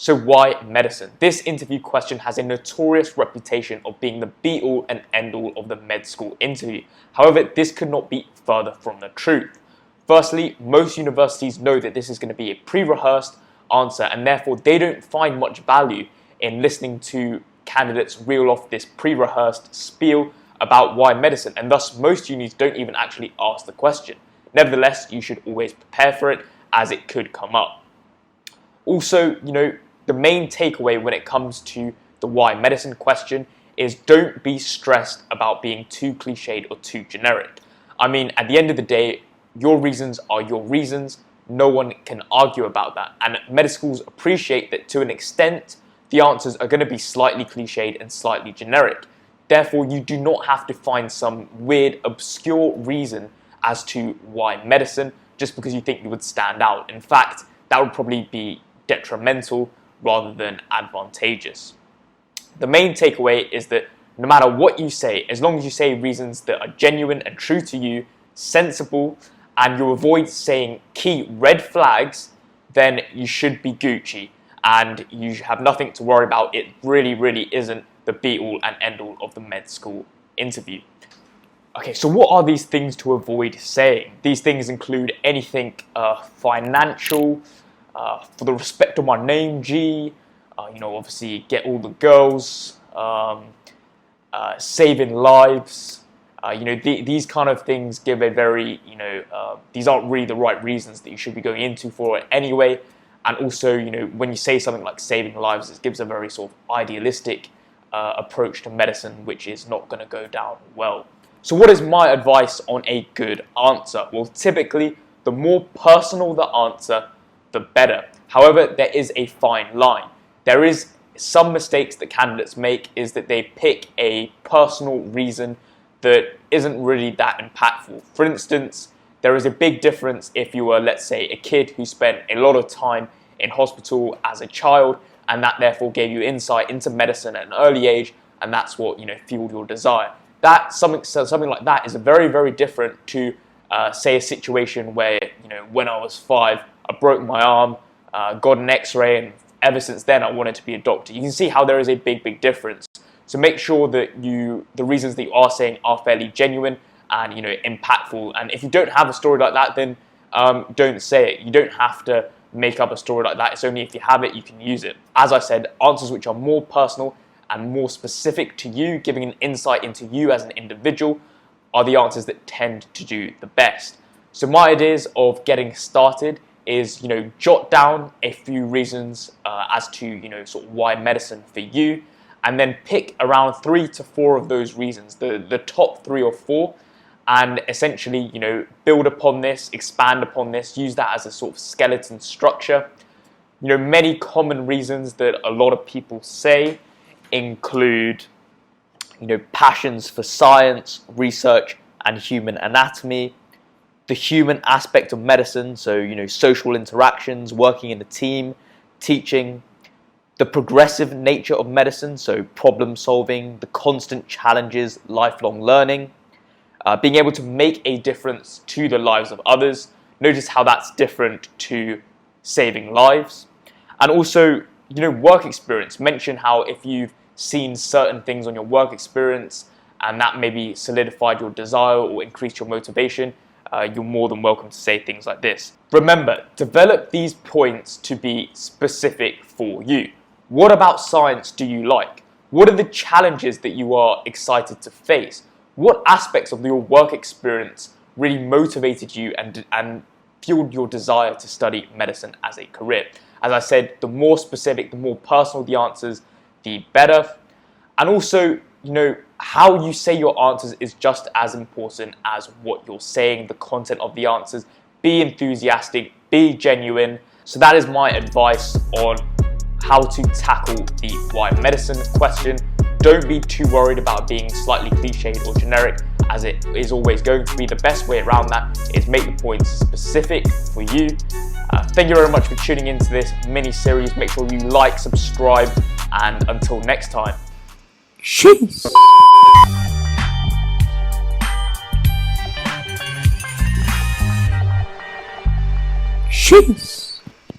So why medicine? This interview question has a notorious reputation of being the be-all and end-all of the med school interview. However, this could not be further from the truth. Firstly, most universities know that this is going to be a pre-rehearsed answer, and therefore they don't find much value in listening to candidates reel off this pre-rehearsed spiel about why medicine, and thus most unis don't even actually ask the question. Nevertheless, you should always prepare for it, as it could come up. Also, the main takeaway when it comes to the why medicine question is don't be stressed about being too cliched or too generic. I mean, at the end of the day, your reasons are your reasons. No one can argue about that. And med schools appreciate that to an extent, the answers are going to be slightly cliched and slightly generic. Therefore, you do not have to find some weird, obscure reason as to why medicine just because you think you would stand out. In fact, that would probably be detrimental rather than advantageous. The main takeaway is that no matter what you say, as long as you say reasons that are genuine and true to you, sensible, and you avoid saying key red flags, then you should be Gucci and you have nothing to worry about. It really, really isn't the be-all and end-all of the med school interview. Okay, so what are these things to avoid saying? These things include anything financial, for the respect of my name, G, obviously get all the girls, saving lives, these kind of things give a very, these aren't really the right reasons that you should be going into for it anyway. And also, when you say something like saving lives, it gives a very sort of idealistic approach to medicine, which is not going to go down well. So what is my advice on a good answer? Well, typically, the more personal the answer, the better. However, there is a fine line. There is some mistakes that candidates make is that they pick a personal reason that isn't really that impactful. For instance, there is a big difference if you were, let's say, a kid who spent a lot of time in hospital as a child, and that therefore gave you insight into medicine at an early age, and that's what fueled your desire. That something like that is very, very different to say a situation where when I was 5, I broke my arm, got an X-ray, and ever since then I wanted to be a doctor. You can see how there is a big, big difference. So make sure that the reasons that you are saying are fairly genuine and impactful. And if you don't have a story like that, then don't say it. You don't have to make up a story like that. It's only if you have it you can use it. As I said, answers which are more personal and more specific to you, giving an insight into you as an individual, are the answers that tend to do the best. So my ideas of getting started is, jot down a few reasons as to, sort of why medicine for you, and then pick around 3 to 4 of those reasons, the top 3 or 4, and essentially, build upon this, expand upon this, use that as a sort of skeleton structure. Many common reasons that a lot of people say include, passions for science, research, and human anatomy, the human aspect of medicine, so, social interactions, working in a team, teaching, the progressive nature of medicine, so problem solving, the constant challenges, lifelong learning, being able to make a difference to the lives of others. Notice how that's different to saving lives. And also, work experience. Mention how if you've seen certain things on your work experience and that maybe solidified your desire or increased your motivation, you're more than welcome to say things like this. Remember, develop these points to be specific for you. What about science do you like? What are the challenges that you are excited to face? What aspects of your work experience really motivated you and fueled your desire to study medicine as a career? As I said, the more specific, the more personal the answers, the better. And also, how you say your answers is just as important as what you're saying, the content of the answers. Be enthusiastic, be genuine. So that is my advice on how to tackle the why medicine question. Don't be too worried about being slightly cliched or generic, as it is always going to be. The best way around that is make the points specific for you. Thank you very much for tuning into this mini series. Make sure you like, subscribe, and until next time. Cheers. Cheers.